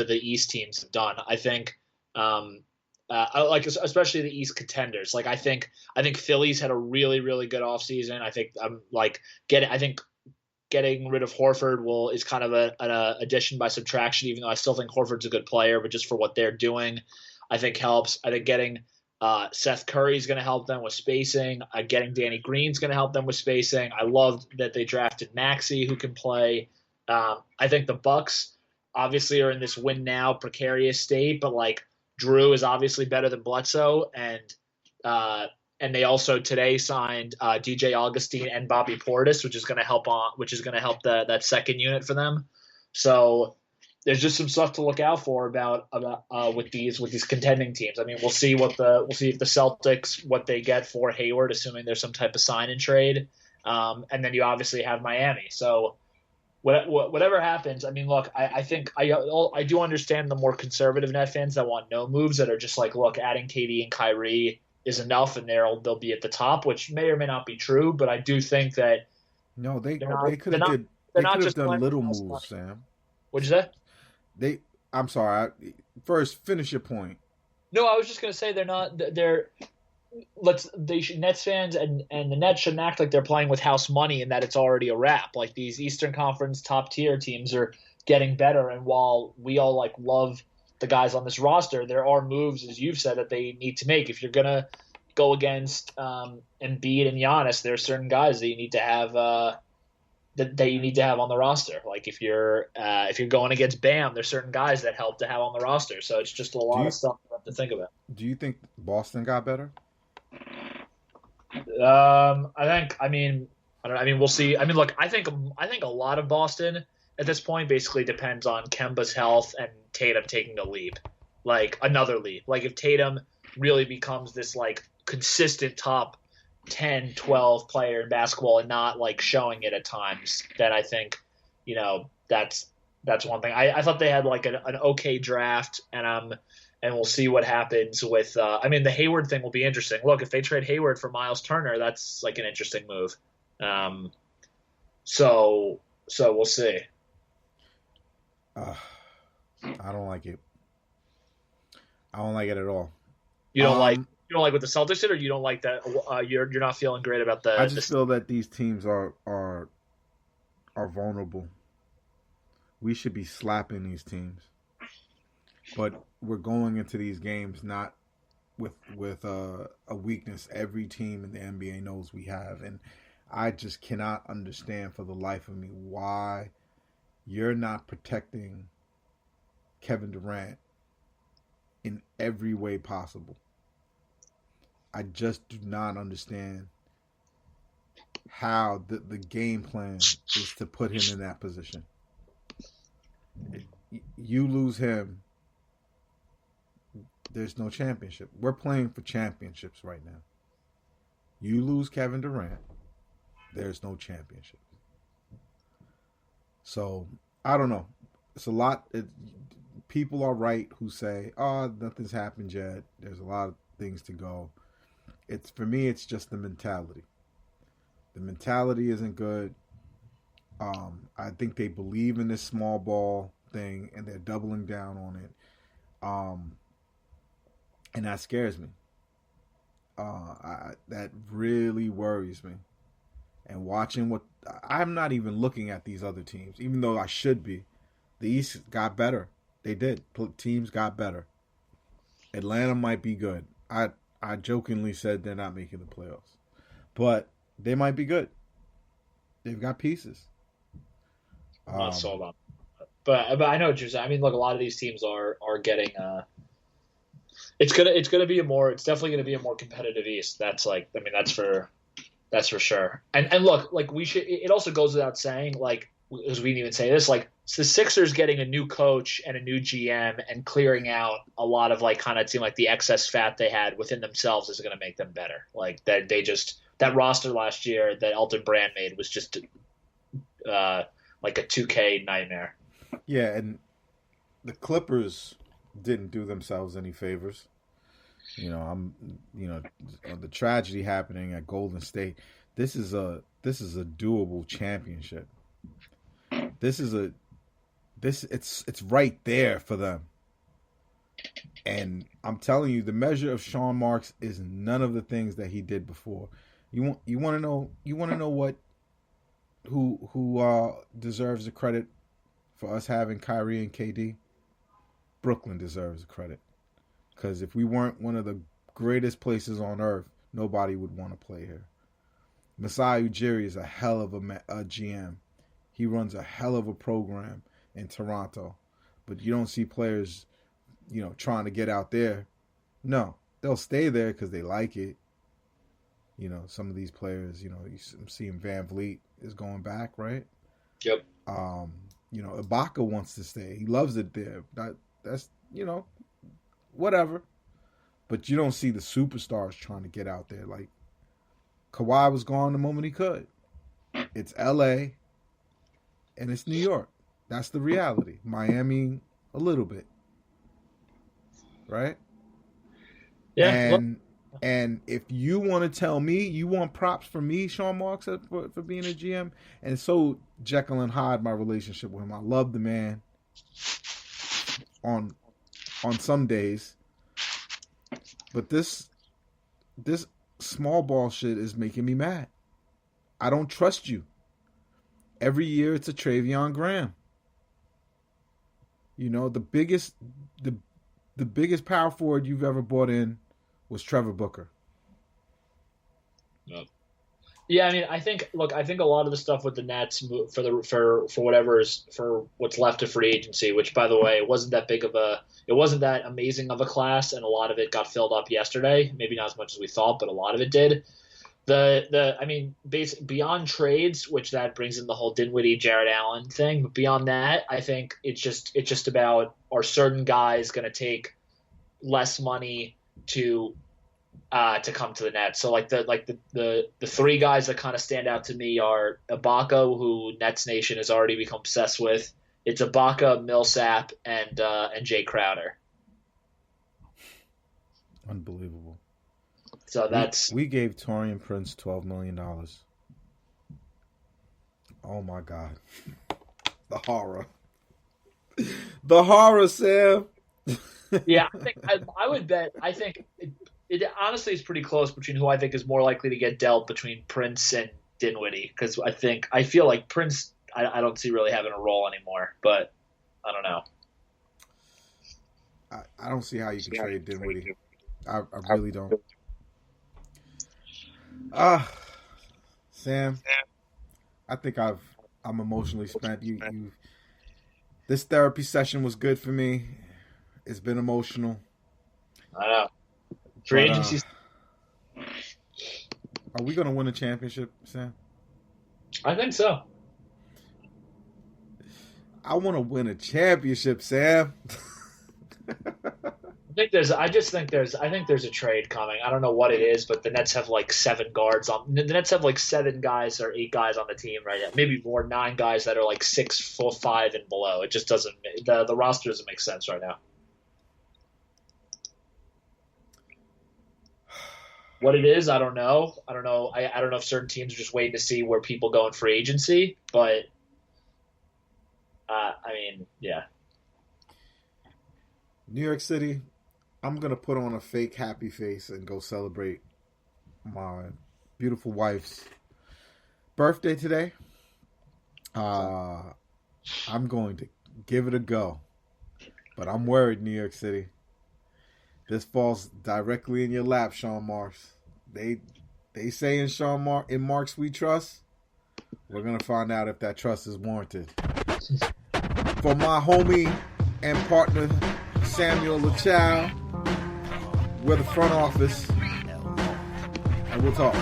the East teams have done. I think, I like especially the East contenders. Like I think Philly's had a really really good offseason. I think I think getting rid of Horford is kind of an addition by subtraction. Even though I still think Horford's a good player, but just for what they're doing, I think helps. I think getting Seth Curry is going to help them with spacing. Getting Danny Green's going to help them with spacing. I loved that they drafted Maxey, who can play. I think the Bucks obviously are in this win now precarious state, but like Drew is obviously better than Bledsoe, and they also today signed DJ Augustine and Bobby Portis, which is going to help that second unit for them. So there's just some stuff to look out for about with these contending teams. I mean, we'll see if the Celtics what they get for Hayward, assuming there's some type of sign and trade, and then you obviously have Miami. So whatever happens, I mean, look, I think I do understand the more conservative net fans that want no moves, that are just like, look, adding KD and Kyrie is enough, and they'll be at the top, which may or may not be true, but I do think that they could have done little moves, Sam. What'd you say? I'm sorry. First, finish your point. No, I was just going to say Nets fans and the Nets shouldn't act like they're playing with house money and that it's already a wrap. Like, these Eastern Conference top tier teams are getting better, and while we all like love the guys on this roster, there are moves, as you've said, that they need to make. If you're gonna go against Embiid and Giannis, there are certain guys that you need to have that you need to have on the roster. Like if you're going against Bam, there's certain guys that help to have on the roster. So it's just a lot of stuff you have to think about. Do you think Boston got better? I mean, we'll see. I mean, look, I think a lot of Boston at this point basically depends on Kemba's health and Tatum taking a leap, like another leap. Like if Tatum really becomes this like consistent top 10, 12 player in basketball and not like showing it at times, then I think, that's one thing. I thought they had like an okay draft, and we'll see what happens with. The Hayward thing will be interesting. Look, if they trade Hayward for Miles Turner, that's like an interesting move. So we'll see. I don't like it. I don't like it at all. You don't like what the Celtics did, or you don't like that? You're not feeling great about the. I just feel that these teams are vulnerable. We should be slapping these teams, but we're going into these games not with a weakness every team in the NBA knows we have, and I just cannot understand for the life of me why you're not protecting Kevin Durant in every way possible. I just do not understand how the game plan is to put him in that position. You lose him, there's no championship. We're playing for championships right now. You lose Kevin Durant, there's no championship. So, I don't know. It's a lot. People are right who say, oh, nothing's happened yet. There's a lot of things to go. For me, it's just the mentality. The mentality isn't good. I think they believe in this small ball thing, and they're doubling down on it. And that scares me. That really worries me. And watching I'm not even looking at these other teams, even though I should be. The East got better. They did. Teams got better. Atlanta might be good. I jokingly said they're not making the playoffs, but they might be good. They've got pieces. I'm not sold on, but I know what you're saying. I mean, look, a lot of these teams are getting. It's definitely gonna be a more competitive East. That's for sure. And look, like we should. It also goes without saying, like, because we didn't even say this, like the Sixers getting a new coach and a new GM and clearing out a lot of like kind of seemed like the excess fat they had within themselves is going to make them better. Like that roster last year that Elton Brand made was just like a 2K nightmare. Yeah, and the Clippers didn't do themselves any favors. The tragedy happening at Golden State. This is a doable championship. This is It's right there for them. And I'm telling you, the measure of Sean Marks is none of the things that he did before. You want to know what who deserves the credit for us having Kyrie and KD? Brooklyn deserves the credit. Because if we weren't one of the greatest places on earth, nobody would want to play here. Masai Ujiri is a hell of a GM. He runs a hell of a program in Toronto. But you don't see players, trying to get out there. No, they'll stay there because they like it. Some of these players, I'm seeing Van Vliet is going back, right? Yep. Ibaka wants to stay. He loves it there. That's whatever. But you don't see the superstars trying to get out there. Like, Kawhi was gone the moment he could. It's L.A. and it's New York. That's the reality. Miami, a little bit. Right? Yeah. And if you want to tell me, you want props for me, Sean Marks, for being a GM, and so Jekyll and Hyde, my relationship with him. I love the man on some days. But this small ball shit is making me mad. I don't trust you. Every year it's a Travion Graham. The biggest power forward you've ever brought in was Trevor Booker. Yep. Yeah, I mean, I think a lot of the stuff with the Nets for what's left of free agency, which, by the way, it wasn't that amazing of a class, and a lot of it got filled up yesterday. Maybe not as much as we thought, but a lot of it did. Beyond trades, which that brings in the whole Dinwiddie, Jared Allen thing. But beyond that, I think it's just about, are certain guys going to take less money to come to the Nets. So the three guys that kind of stand out to me are Ibaka, who Nets Nation has already become obsessed with. It's Ibaka, Millsap, and Jay Crowder. Unbelievable. So we gave Taurean Prince $12 million. Oh my God, the horror, Sam. Yeah, I think I would bet. I think it honestly is pretty close between who I think is more likely to get dealt between Prince and Dinwiddie, because I feel like Prince I don't see really having a role anymore, but I don't know. I don't see how you can trade Dinwiddie. I really don't. Sam, I think I'm emotionally spent. This therapy session was good for me. It's been emotional. I know. Free agency. Are we going to win a championship, Sam? I think so. I want to win a championship, Sam. I think there's a trade coming. I don't know what it is, but the Nets have like 7 guards on. The Nets have like 7 guys or 8 guys on the team right now. Maybe more, 9 guys that are like 6'5" and below. It just doesn't. The roster doesn't make sense right now. What it is, I don't know. I don't know if certain teams are just waiting to see where people go in free agency, but yeah. New York City, I'm going to put on a fake happy face and go celebrate my beautiful wife's birthday today. I'm going to give it a go, but I'm worried, New York City. This falls directly in your lap, Sean Marks. They say in Marks we trust. We're gonna find out if that trust is warranted. For my homie and partner Samuel LaChow, we're the front office, and we'll talk.